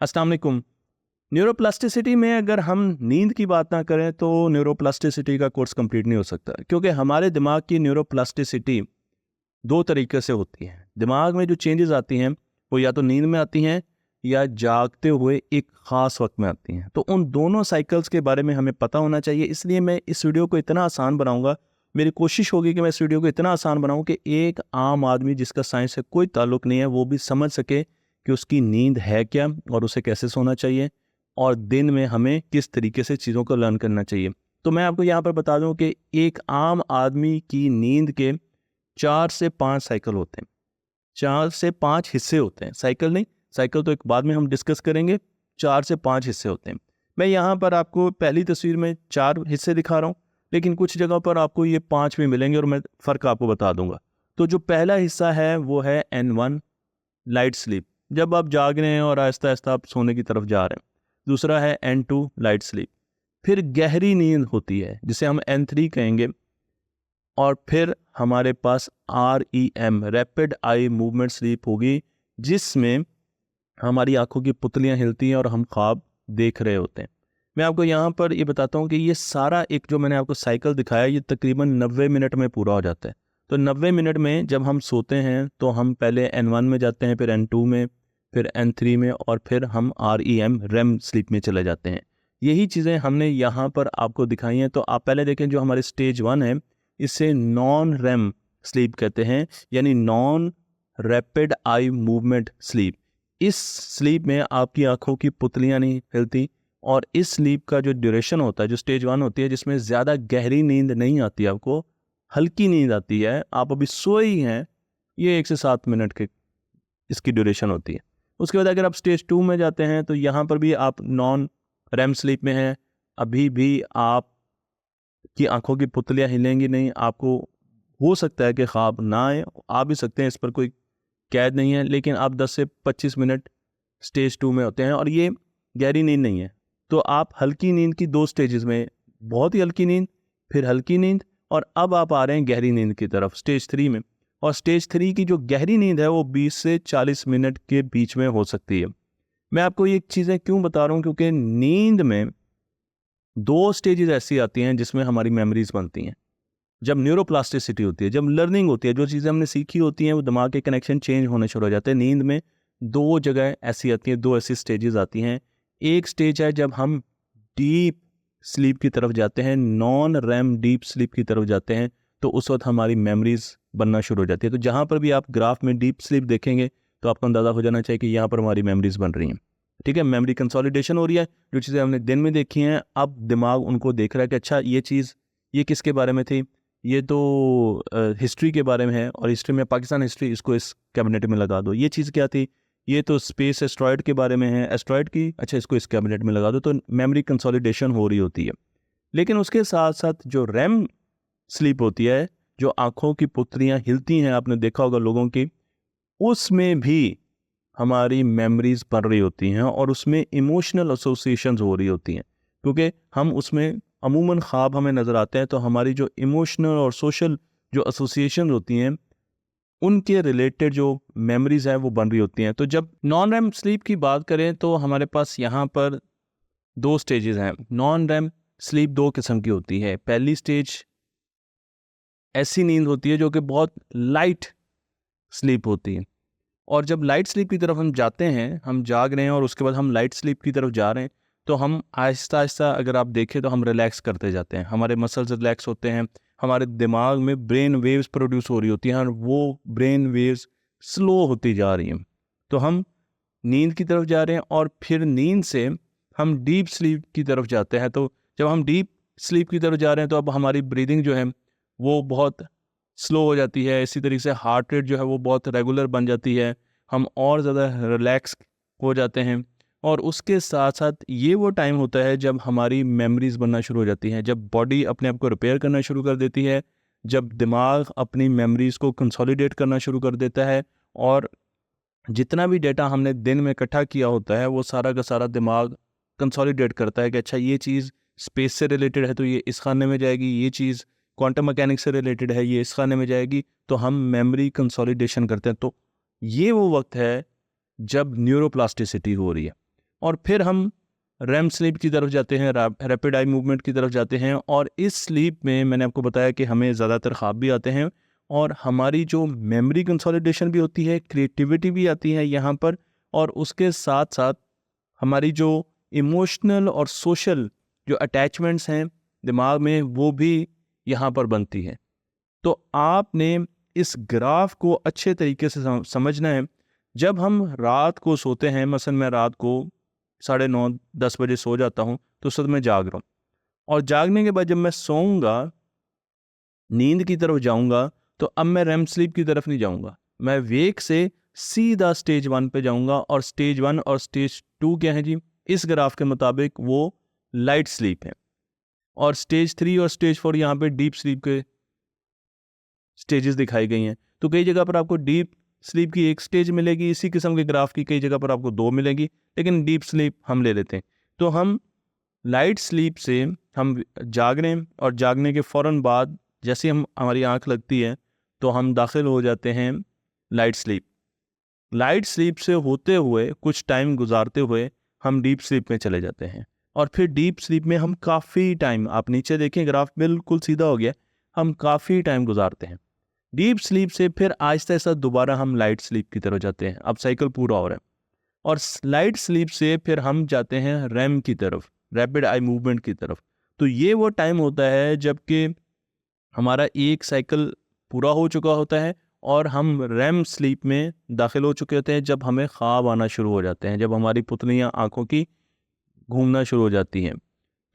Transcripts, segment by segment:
अस्सलाम वालेकुम। न्यूरोप्लास्टिसिटी में अगर हम नींद की बात ना करें तो न्यूरोप्लास्टिसिटी का कोर्स कंप्लीट नहीं हो सकता, क्योंकि हमारे दिमाग की न्यूरोप्लास्टिसिटी दो तरीके से होती है। दिमाग में जो चेंजेस आती हैं वो या तो नींद में आती हैं या जागते हुए एक ख़ास वक्त में आती हैं। तो उन दोनों साइकिल्स के बारे में हमें पता होना चाहिए, इसलिए मैं इस वीडियो को इतना आसान बनाऊंगा। मेरी कोशिश होगी कि मैं इस वीडियो को इतना आसान बनाऊं कि एक आम आदमी जिसका साइंस से कोई ताल्लुक नहीं है वो भी समझ सके कि उसकी नींद है क्या और उसे कैसे सोना चाहिए और दिन में हमें किस तरीके से चीज़ों को लर्न करना चाहिए। तो मैं आपको यहाँ पर बता दूं कि एक आम आदमी की नींद के 4 से 5 साइकिल होते हैं, 4 से 5 हिस्से होते हैं। साइकिल नहीं, साइकिल तो एक बाद में हम डिस्कस करेंगे। 4 से 5 हिस्से होते हैं। मैं यहाँ पर आपको पहली तस्वीर में 4 हिस्से दिखा रहा हूँ, लेकिन कुछ जगह पर आपको ये 5 भी मिलेंगे और मैं फ़र्क आपको बता दूंगा। तो जो पहला हिस्सा है वो है N1 लाइट स्लीप, जब आप जाग रहे हैं और आहिस्ता आहिस्ता आप सोने की तरफ जा रहे हैं। दूसरा है N2 लाइट स्लीप, फिर गहरी नींद होती है जिसे हम N3 कहेंगे। और फिर हमारे पास REM rapid eye movement sleep होगी, जिसमें हमारी आंखों की पुतलियां हिलती हैं और हम ख्वाब देख रहे होते हैं। मैं आपको यहाँ पर ये बताता हूँ कि ये सारा एक जो मैंने आपको साइकिल दिखाया ये तकरीबन 90 मिनट में पूरा हो जाता है। तो 90 मिनट में जब हम सोते हैं तो हम पहले N1 में जाते हैं, फिर N2 में, फिर N3 में और फिर हम REM स्लीप में चले जाते हैं। यही चीज़ें हमने यहाँ पर आपको दिखाई हैं। तो आप पहले देखें, जो हमारे स्टेज 1 है इसे नॉन रेम स्लीप कहते हैं, यानी non rapid eye movement sleep. इस स्लीप में आपकी आंखों की पुतलियां नहीं हिलती और इस स्लीप का जो ड्यूरेशन होता है, जो स्टेज 1 होती है, जिसमें ज़्यादा गहरी नींद नहीं आती, आपको हल्की नींद आती है, आप अभी सोए ही हैं, ये 1 से 7 मिनट के इसकी ड्यूरेशन होती है। उसके बाद अगर आप स्टेज 2 में जाते हैं तो यहाँ पर भी आप नॉन रेम स्लीप में हैं। अभी भी आप की आंखों की पुतलियां हिलेंगी नहीं, आपको हो सकता है कि ख्वाब ना आए, आ भी सकते हैं, इस पर कोई कैद नहीं है, लेकिन आप 10 से 25 मिनट स्टेज 2 में होते हैं और ये गहरी नींद नहीं है। तो आप हल्की नींद की 2 स्टेजेस में, बहुत ही हल्की नींद, फिर हल्की नींद, और अब आप आ रहे हैं गहरी नींद की तरफ स्टेज 3 में। और स्टेज 3 की जो गहरी नींद है वो 20 से 40 मिनट के बीच में हो सकती है। मैं आपको ये चीज़ें क्यों बता रहा हूँ, क्योंकि नींद में 2 स्टेजेस ऐसी आती हैं जिसमें हमारी मेमोरीज बनती हैं। जब न्यूरोप्लास्टिसिटी होती है, जब लर्निंग होती है, जो चीज़ें हमने सीखी होती हैं वो दिमाग के कनेक्शन चेंज होने शुरू हो जाते हैं। नींद में 2 जगह ऐसी आती हैं, 2 ऐसी स्टेजेस आती हैं। एक स्टेज है जब हम डीप स्लीप की तरफ जाते हैं, नॉन रैम डीप स्लीप की तरफ जाते हैं, तो उस वक्त हमारी मेमोरीज बनना शुरू हो जाती है। तो जहाँ पर भी आप ग्राफ में डीप स्लीप देखेंगे तो आपको अंदाज़ा हो जाना चाहिए कि यहाँ पर हमारी मेमोरीज बन रही हैं। ठीक है, मेमोरी कंसोलिडेशन हो रही है। जो चीज़ें हमने दिन में देखी हैं, अब दिमाग उनको देख रहा है कि अच्छा ये चीज़, ये किसके बारे में थी, ये तो हिस्ट्री के बारे में है, और हिस्ट्री में पाकिस्तान हिस्ट्री, इसको इस कैबिनेट में लगा दो। ये चीज़ क्या थी, ये तो स्पेस एस्ट्रॉयड के बारे में है, एस्ट्रॉयड की, अच्छा इसको इस कैबिनेट में लगा दो। तो मेमोरी कंसोलिडेशन हो रही होती है। लेकिन उसके साथ साथ जो रैम स्लीप होती है, जो आंखों की पुतलियां हिलती हैं, आपने देखा होगा लोगों की, उसमें भी हमारी मेमोरीज बन रही होती हैं और उसमें इमोशनल एसोसिएशंस हो रही होती हैं, क्योंकि हम उसमें अमूमन ख्वाब हमें नज़र आते हैं, तो हमारी जो इमोशनल और सोशल जो एसोसिएशन होती हैं उनके रिलेटेड जो मेमोरीज हैं वो बन रही होती हैं। तो जब नॉन रैम स्लीप की बात करें तो हमारे पास यहाँ पर 2 स्टेजेस हैं। नॉन रैम स्लीप 2 किस्म की होती है। पहली स्टेज ऐसी नींद होती है जो कि बहुत लाइट स्लीप होती है, और जब लाइट स्लीप की तरफ हम जाते हैं, हम जाग रहे हैं और उसके बाद हम लाइट स्लीप की तरफ जा रहे हैं, तो हम आहिस्ता आहिस्ता, अगर आप देखें तो हम रिलैक्स करते जाते हैं, हमारे मसल्स रिलैक्स होते हैं, हमारे दिमाग में ब्रेन वेव्स प्रोड्यूस हो रही होती हैं और वो ब्रेन वेव्स स्लो होती जा रही हैं। तो हम नींद की तरफ जा रहे हैं और फिर नींद से हम डीप स्लीप की तरफ जाते हैं। तो जब हम डीप स्लीप की तरफ जा रहे हैं तो अब हमारी ब्रीदिंग जो है वो बहुत स्लो हो जाती है, इसी तरीके से हार्ट रेट जो है वो बहुत रेगुलर बन जाती है, हम और ज़्यादा रिलैक्स हो जाते हैं। और उसके साथ साथ ये वो टाइम होता है जब हमारी मेमोरीज बनना शुरू हो जाती हैं, जब बॉडी अपने आप को रिपेयर करना शुरू कर देती है, जब दिमाग अपनी मेमोरीज को कंसोलिडेट करना शुरू कर देता है, और जितना भी डेटा हमने दिन में इकट्ठा किया होता है वो सारा का सारा दिमाग कंसोलिडेट करता है कि अच्छा ये चीज़ स्पेस से रिलेटेड है तो ये इस खाने में जाएगी, ये चीज़ क्वांटम मैकेनिक्स से रिलेटेड है, ये इस खाने में जाएगी। तो हम मेमोरी कंसोलिडेशन करते हैं। तो ये वो वक्त है जब न्यूरोप्लास्टिसिटी हो रही है। और फिर हम रैम स्लीप की तरफ जाते हैं, रैपिड आई मूवमेंट की तरफ जाते हैं। और इस स्लीप में मैंने आपको बताया कि हमें ज़्यादातर ख्वाब भी आते हैं और हमारी जो मेमोरी कंसोलिडेशन भी होती है, क्रिएटिविटी भी आती है यहाँ पर, और उसके साथ साथ हमारी जो इमोशनल और सोशल जो अटैचमेंट्स हैं दिमाग में वो भी यहाँ पर बनती हैं। तो आपने इस ग्राफ को अच्छे तरीके से समझना है। जब हम रात को सोते हैं, मसलन मैं रात को 9:30-10 बजे सो जाता हूँ, तो उस वक्त मैं जाग रहा हूँ, और जागने के बाद जब मैं सोऊंगा, नींद की तरफ जाऊंगा, तो अब मैं रेम स्लीप की तरफ नहीं जाऊंगा, मैं वेक से सीधा स्टेज 1 पे जाऊंगा। और स्टेज 1 और स्टेज 2 क्या है जी? इस ग्राफ के मुताबिक वो लाइट स्लीप है, और स्टेज 3 और स्टेज 4 यहाँ पे डीप स्लीप के स्टेजेस दिखाई गई हैं। तो कई जगह पर आपको डीप स्लीप की एक स्टेज मिलेगी, इसी किस्म के ग्राफ की कई जगह पर आपको 2 मिलेगी, लेकिन डीप स्लीप हम ले लेते हैं। तो हम लाइट स्लीप से हम जाग रहे हैं, और जागने के फ़ौरन बाद जैसे हम हमारी आंख लगती है तो हम दाखिल हो जाते हैं लाइट स्लीप। लाइट स्लीप से होते हुए कुछ टाइम गुजारते हुए हम डीप स्लीप में चले जाते हैं, और फिर डीप स्लीप में हम काफ़ी टाइम, आप नीचे देखें ग्राफ बिल्कुल सीधा हो गया, हम काफ़ी टाइम गुजारते हैं। डीप स्लीप से फिर आहिस्ता आहिस्ता दोबारा हम लाइट स्लीप की तरफ जाते हैं, अब साइकिल पूरा हो रहा है। और लाइट स्लीप से फिर हम जाते हैं रैम की तरफ, रैपिड आई मूवमेंट की तरफ। तो ये वो टाइम होता है जबकि हमारा एक साइकिल पूरा हो चुका होता है और हम रैम स्लीप में दाखिल हो चुके होते हैं, जब हमें ख्वाब आना शुरू हो जाते हैं, जब हमारी पुतलियाँ आंखों की घूमना शुरू हो जाती हैं।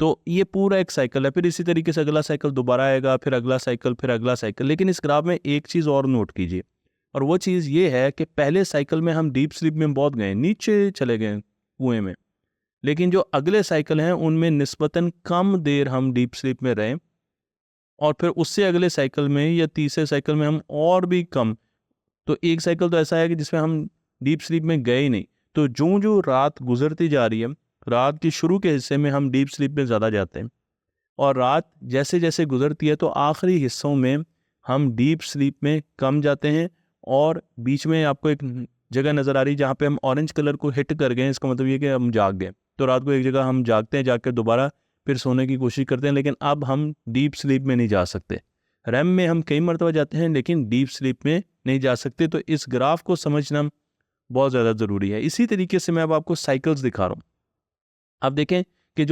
तो ये पूरा एक साइकिल है। फिर इसी तरीके से अगला साइकिल दोबारा आएगा, फिर अगला साइकिल, फिर अगला साइकिल। लेकिन इस ग्राफ में एक चीज़ और नोट कीजिए, और वो चीज़ ये है कि पहले साइकिल में हम डीप स्लीप में बहुत गए, नीचे चले गए कुएं में, लेकिन जो अगले साइकिल हैं उनमें निस्बतन कम देर हम डीप स्लीप में रहे, और फिर उससे अगले साइकिल में या तीसरे साइकिल में हम और भी कम। तो एक साइकिल तो ऐसा है कि जिसमें हम डीप स्लीप में गए ही नहीं। तो जो जो रात गुजरती जा रही है, रात के शुरू के हिस्से में हम डीप स्लीप में ज़्यादा जाते हैं, और रात जैसे जैसे गुजरती है तो आखिरी हिस्सों में हम डीप स्लीप में कम जाते हैं। और बीच में आपको एक जगह नज़र आ रही है जहाँ पे हम ऑरेंज कलर को हिट कर गए, इसका मतलब ये कि हम जाग गए। तो रात को एक जगह हम जागते हैं, जाग कर दोबारा फिर सोने की कोशिश करते हैं, लेकिन अब हम डीप स्लीप में नहीं जा सकते। रैम में हम कई मरतबा जाते हैं लेकिन डीप स्लीप में नहीं जा सकते। तो इस ग्राफ को समझना बहुत ज़्यादा ज़रूरी है। इसी तरीके से मैं अब आपको साइकिल्स दिखा रहा हूँ। आप देखें कि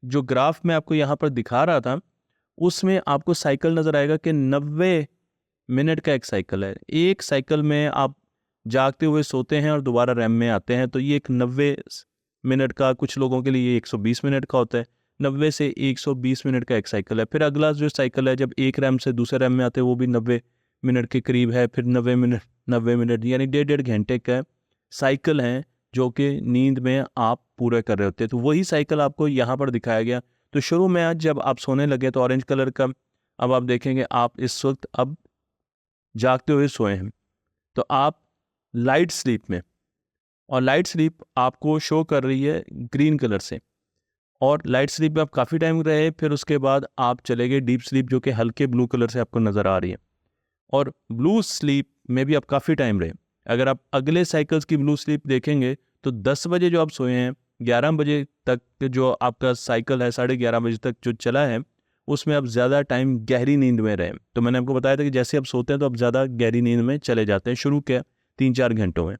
जो ग्राफ मैं आपको यहाँ पर दिखा रहा था उसमें आपको साइकिल नज़र आएगा कि 90 मिनट का एक साइकिल है। एक साइकिल में आप जागते हुए सोते हैं और दोबारा रैम में आते हैं, तो ये एक 90 मिनट का, कुछ लोगों के लिए 120 मिनट का होता है। 90 से 120 मिनट का एक साइकिल है। फिर अगला जो साइकिल है जब एक रैम से दूसरे रैम में आते हैं वो भी 90 मिनट के करीब है। फिर 90 मिनट यानी 1.5 घंटे का साइकिल है जो कि नींद में आप पूरे कर रहे होते हैं। तो वही साइकिल आपको यहाँ पर दिखाया गया। तो शुरू में आज जब आप सोने लगे तो ऑरेंज कलर का, अब आप देखेंगे आप इस वक्त अब जागते हुए सोए हैं, तो आप लाइट स्लीप में, और लाइट स्लीप आपको शो कर रही है ग्रीन कलर से, और लाइट स्लीप में आप काफ़ी टाइम रहे, फिर उसके बाद आप चले गए डीप स्लीप जो कि हल्के ब्लू कलर से आपको नज़र आ रही है, और ब्लू स्लीप में भी आप काफ़ी टाइम रहे। अगर आप अगले साइकिल्स की ब्लू स्लीप देखेंगे तो 10 बजे जो आप सोए हैं, 11 बजे तक जो आपका साइकिल है, 11:30 बजे तक जो चला है, उसमें आप ज़्यादा टाइम गहरी नींद में रहे। तो मैंने आपको बताया था कि जैसे आप सोते हैं तो आप ज़्यादा गहरी नींद में चले जाते हैं शुरू के 3-4 घंटों में।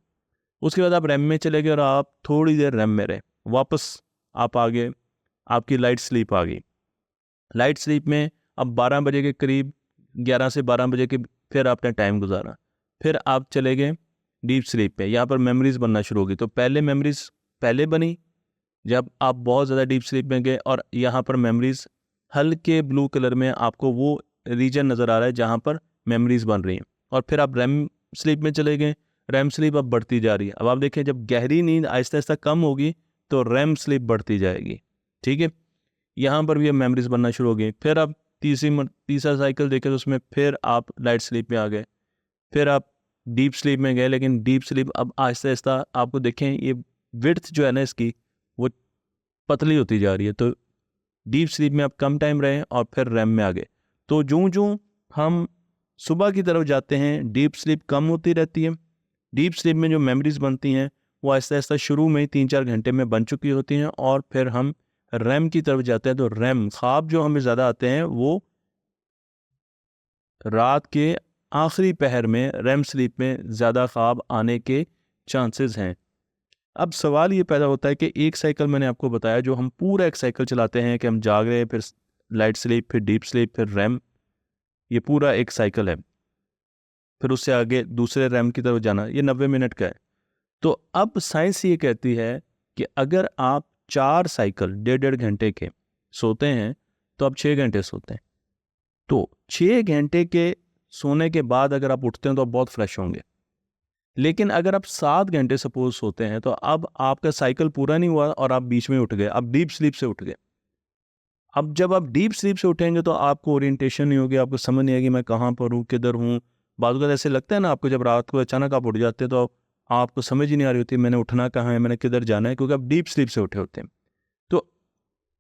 उसके बाद आप रैम में चले गए और आप थोड़ी देर रैम में रहे, वापस आप आ गए, आपकी लाइट स्लीप आ गई। लाइट स्लीप में अब 12 बजे के करीब, 11 से 12 बजे के फिर आपने टाइम गुजारा, फिर आप चले गए डीप स्लीप पे। यहाँ पर मेमोरीज बनना शुरू होगी। तो पहले मेमोरीज पहले बनी जब आप बहुत ज़्यादा डीप स्लीप में गए, और यहाँ पर मेमोरीज हल्के ब्लू कलर में आपको वो रीजन नज़र आ रहा है जहाँ पर मेमोरीज बन रही हैं। और फिर आप रैम स्लीप में चले गए, रैम स्लीप अब बढ़ती जा रही है। अब आप देखें जब गहरी नींद आहिस्ता आहिस्ता कम होगी तो रैम स्लीप बढ़ती जाएगी, ठीक है। यहाँ पर भी अब मेमोरीज बनना शुरू हो गई। फिर आप तीसरा साइकिल देखें तो उसमें फिर आप लाइट स्लीप में आ गए, फिर आप डीप स्लीप में गए, लेकिन डीप स्लीप अब आहिस्ता आहिस्ता आपको देखें ये विड्थ जो है ना इसकी वो पतली होती जा रही है। तो डीप स्लीप में आप कम टाइम रहे और फिर रैम में आ गए। तो जो हम सुबह की तरफ जाते हैं डीप स्लीप कम होती रहती है। डीप स्लीप में जो मेमोरीज बनती हैं वो आहिस्ता आहिस्ता शुरू में 3-4 घंटे में बन चुकी होती हैं, और फिर हम रैम की तरफ जाते हैं। तो रैम ख्वाब जो हमें ज़्यादा आते हैं वो रात के आखिरी पहर में, रैम स्लीप में ज़्यादा ख्वाब आने के चांसेस हैं। अब सवाल ये पैदा होता है कि एक साइकिल मैंने आपको बताया, जो हम पूरा एक साइकिल चलाते हैं कि हम जाग रहे हैं, फिर लाइट स्लीप, फिर डीप स्लीप, फिर रैम, ये पूरा एक साइकिल है। फिर उससे आगे दूसरे रैम की तरफ जाना, ये 90 मिनट का है। तो अब साइंस ये कहती है कि अगर आप 4 साइकिल 1.5 घंटे के सोते हैं तो आप 6 घंटे सोते हैं। तो 6 घंटे के सोने के बाद अगर आप उठते हैं तो आप बहुत फ्रेश होंगे। लेकिन अगर आप 7 घंटे सपोज सोते हैं तो अब आपका साइकिल पूरा नहीं हुआ और आप बीच में उठ गए, आप डीप स्लीप से उठ गए। अब जब आप डीप स्लीप से उठेंगे तो आपको ओरिएंटेशन नहीं होगी, आपको समझ नहीं आएगी मैं कहाँ पर हूँ, किधर हूँ। बाद में ऐसे लगता है ना आपको, जब रात को अचानक आप उठ जाते हैं तो आपको समझ ही नहीं आ रही होती मैंने उठना कहाँ है, मैंने किधर जाना है, क्योंकि आप डीप स्लीप से उठे होते हैं। तो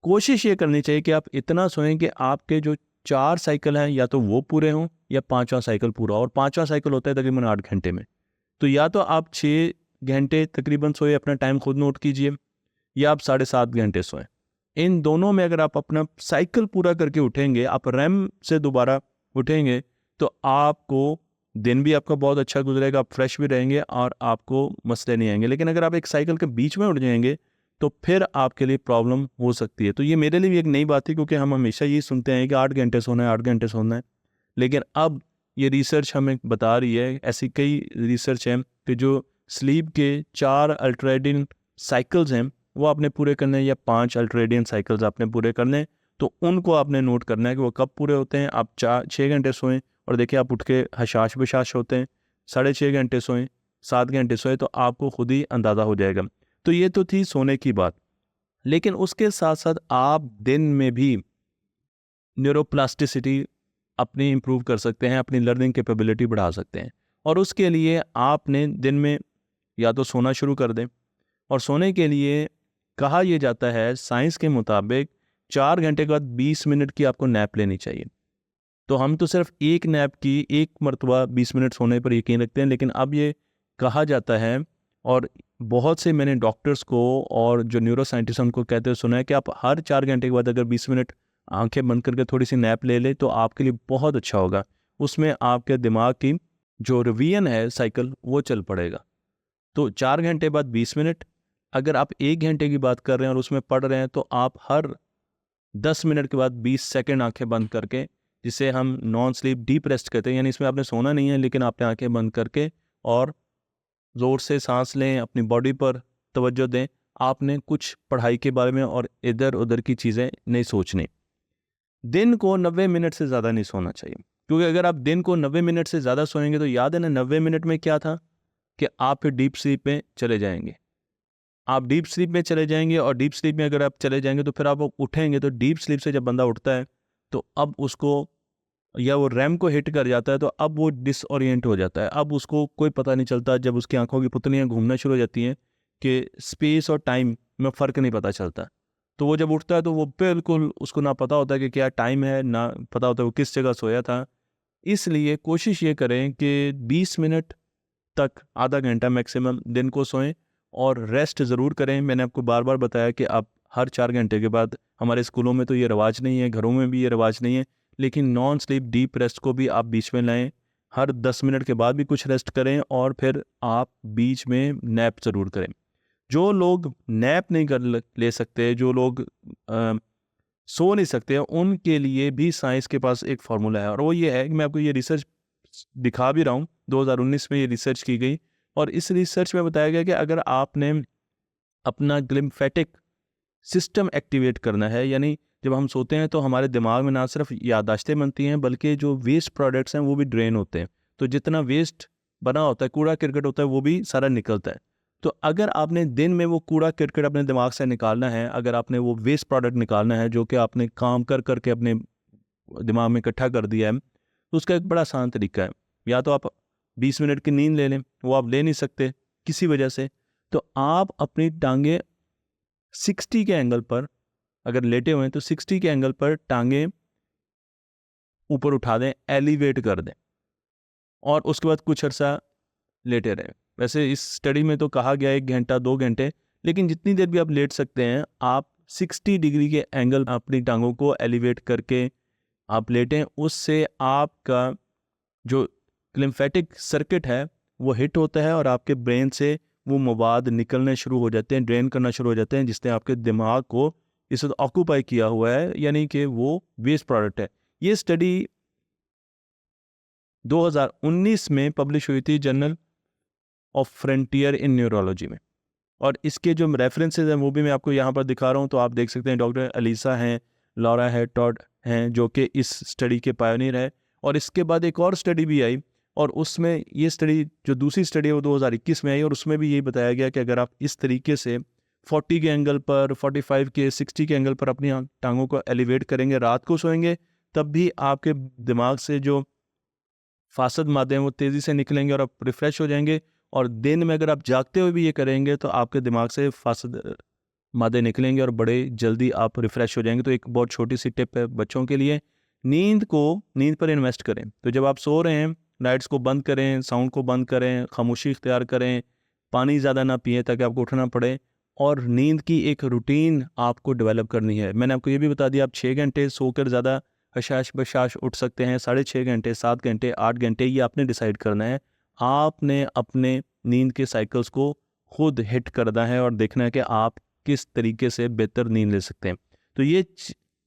कोशिश ये करनी चाहिए कि आप इतना सोएं कि आपके जो 4 साइकिल हैं या तो वो पूरे हों या 5वां साइकिल पूरा हो, और 5वां साइकिल होता है तकरीबन 8 घंटे में। तो या तो आप 6 घंटे तकरीबन सोए, अपना टाइम खुद नोट कीजिए, या आप 7.5 घंटे सोएं। इन दोनों में अगर आप अपना साइकिल पूरा करके उठेंगे, आप रैम से दोबारा उठेंगे, तो आपको दिन भी आपका बहुत अच्छा गुजरेगा, आप फ्रेश भी रहेंगे और आपको मसले नहीं आएंगे। लेकिन अगर आप एक साइकिल के बीच में उठ जाएंगे तो फिर आपके लिए प्रॉब्लम हो सकती है। तो ये मेरे लिए भी एक नई बात है, क्योंकि हम हमेशा ये सुनते हैं कि 8 घंटे सोना है, 8 घंटे सोना है। लेकिन अब ये रिसर्च हमें बता रही है, ऐसी कई रिसर्च हैं कि जो स्लीप के 4 अल्ट्रेडियन साइकिल्स हैं वो आपने पूरे करने हैं, या 5 अल्ट्रेडियन साइकिल्स आपने पूरे करने हैं। तो उनको आपने नोट करना है कि वो कब पूरे होते हैं। आप 6 घंटे सोएं और देखिए आप उठ के हशाश बशाश होते हैं। 6.5 घंटे सोएं, 7 घंटे सोएं, तो आपको खुद ही अंदाज़ा हो जाएगा। तो ये तो थी सोने की बात। लेकिन उसके साथ साथ आप दिन में भी न्यूरोप्लास्टिसिटी अपनी इम्प्रूव कर सकते हैं, अपनी लर्निंग कैपेबिलिटी बढ़ा सकते हैं। और उसके लिए आपने दिन में या तो सोना शुरू कर दें, और सोने के लिए कहा यह जाता है साइंस के मुताबिक 4 घंटे के बाद 20 मिनट की आपको नैप लेनी चाहिए। तो हम तो सिर्फ एक नैप की, एक मरतबा 20 मिनट सोने पर यकीन रखते हैं, लेकिन अब ये कहा जाता है, और बहुत से मैंने डॉक्टर्स को और जो न्यूरो साइंटिस्ट हैं उनको कहते हुए सुना है कि आप हर 4 घंटे के बाद अगर 20 मिनट आंखें बंद करके थोड़ी सी नैप ले ले तो आपके लिए बहुत अच्छा होगा। उसमें आपके दिमाग की जो रिवीजन है साइकिल वो चल पड़ेगा। तो 4 घंटे बाद 20 मिनट, अगर आप 1 घंटे की बात कर रहे हैं और उसमें पढ़ रहे हैं तो आप हर 10 मिनट के बाद 20 सेकंड आंखें बंद करके, जिसे हम नॉन स्लीप डीप रेस्ट कहते हैं, यानी इसमें आपने सोना नहीं है लेकिन आपने आंखें बंद करके और ज़ोर से सांस लें, अपनी बॉडी पर तवज्जो दें। आपने कुछ पढ़ाई के बारे में और इधर उधर की चीज़ें नहीं सोचनी। दिन को 90 मिनट से ज़्यादा नहीं सोना चाहिए, क्योंकि अगर आप दिन को 90 मिनट से ज़्यादा सोएंगे तो याद है ना 90 मिनट में क्या था कि आप फिर डीप स्लीप में चले जाएंगे। आप डीप स्लीप में चले जाएंगे, और डीप स्लीप में अगर आप चले जाएंगे तो फिर आप उठेंगे, तो डीप स्लीप से जब बंदा उठता है तो अब उसको, या वो रैम को हिट कर जाता है, तो अब वो डिसओरिएंट हो जाता है। अब उसको कोई पता नहीं चलता, जब उसकी आंखों की पुतलियाँ घूमना शुरू हो जाती हैं कि स्पेस और टाइम में फ़र्क नहीं पता चलता। तो वो जब उठता है तो वो बिल्कुल, उसको ना पता होता है कि क्या टाइम है, ना पता होता है वो किस जगह सोया था। इसलिए कोशिश ये करें कि 20 मिनट तक, आधा घंटा मैक्सिमम दिन को सोएं, और रेस्ट ज़रूर करें। मैंने आपको बार बार बताया कि आप हर 4 घंटे के बाद, हमारे स्कूलों में तो ये रिवाज नहीं है, घरों में भी ये रिवाज नहीं है, लेकिन नॉन स्लीप डीप रेस्ट को भी आप बीच में लाएं। हर 10 मिनट के बाद भी कुछ रेस्ट करें, और फिर आप बीच में नैप ज़रूर करें। जो लोग नैप नहीं ले सकते, जो लोग सो नहीं सकते, उनके लिए भी साइंस के पास एक फार्मूला है, और वो ये है कि मैं आपको ये रिसर्च दिखा भी रहा हूँ। 2019 में ये रिसर्च की गई, और इस रिसर्च में बताया गया कि अगर आपने अपना ग्लिम्फेटिक सिस्टम एक्टिवेट करना है, यानी जब हम सोते हैं तो हमारे दिमाग में ना सिर्फ याददाश्तें बनती हैं बल्कि जो वेस्ट प्रोडक्ट्स हैं वो भी ड्रेन होते हैं। तो जितना वेस्ट बना होता है, कूड़ा करकट होता है, वो भी सारा निकलता है। तो अगर आपने दिन में वो कूड़ा करकट अपने दिमाग से निकालना है, अगर आपने वो वेस्ट प्रोडक्ट निकालना है जो कि आपने काम कर करके अपने दिमाग में इकट्ठा कर दिया है, तो उसका एक बड़ा आसान तरीका है। या तो आप 20 मिनट की नींद ले लें, वो आप ले नहीं सकते किसी वजह से, तो आप अपनी टांगें 60 के एंगल पर, अगर लेटे हुए हैं तो 60 के एंगल पर टांगें ऊपर उठा दें, एलिवेट कर दें, और उसके बाद कुछ अर्सा लेटे रहें। वैसे इस स्टडी में तो कहा गया 1 घंटा 2 घंटे, लेकिन जितनी देर भी आप लेट सकते हैं, आप 60 डिग्री के एंगल अपनी टांगों को एलिवेट करके आप लेटें। उससे आपका जो लिम्फेटिक सर्किट है वो हिट होता है और आपके ब्रेन से वो मवाद निकलने शुरू हो जाते हैं, ड्रेन करना शुरू हो जाते हैं, जिसने आपके दिमाग को इस वक्त ऑक्यूपाई किया हुआ है, यानी कि वो वेस्ट प्रोडक्ट है। ये स्टडी 2019 में पब्लिश हुई थी journal of frontier in neurology में, और इसके जो रेफरेंसेज हैं वो भी मैं आपको यहाँ पर दिखा रहा हूँ। तो आप देख सकते हैं डॉक्टर अलीसा हैं, लॉरा है, टॉड हैं, जो कि इस स्टडी के पायोनियर है। और इसके बाद एक और स्टडी भी आई, और उसमें ये स्टडी जो दूसरी स्टडी है वो 2021 में आई, और उसमें भी यही बताया गया कि अगर आप इस तरीके से 40 के एंगल पर, 45 के, 60 के एंगल पर अपनी टांगों को एलिवेट करेंगे, रात को सोएंगे, तब भी आपके दिमाग से जो फासद मादे हैं वो तेज़ी से निकलेंगे और आप रिफ़्रेश हो जाएंगे। और दिन में अगर आप जागते हुए भी ये करेंगे तो आपके दिमाग से फासद मादे निकलेंगे और बड़े जल्दी आप रिफ़्रेश हो जाएंगे। तो एक बहुत छोटी सी टिप है बच्चों के लिए, नींद पर इन्वेस्ट करें। तो जब आप सो रहे हैं, लाइट्स को बंद करें, साउंड को बंद करें, खामोशी इख्तियार करें, पानी ज़्यादा ना पिएं ताकि आपको उठना पड़े, और नींद की एक रूटीन आपको डेवलप करनी है। मैंने आपको ये भी बता दिया, आप 6 घंटे सोकर ज़्यादा हशाश बशाश उठ सकते हैं, 6.5 घंटे, 7 घंटे, 8 घंटे, ये आपने डिसाइड करना है। आपने अपने नींद के साइकिल्स को खुद हिट करना है और देखना है कि आप किस तरीके से बेहतर नींद ले सकते हैं। तो ये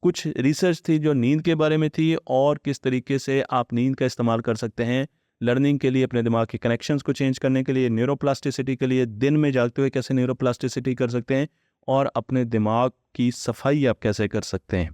कुछ रिसर्च थी जो नींद के बारे में थी, और किस तरीके से आप नींद का इस्तेमाल कर सकते हैं लर्निंग के लिए, अपने दिमाग के कनेक्शंस को चेंज करने के लिए, न्यूरोप्लास्टिसिटी के लिए, दिन में जागते हुए कैसे न्यूरोप्लास्टिसिटी कर सकते हैं, और अपने दिमाग की सफाई आप कैसे कर सकते हैं।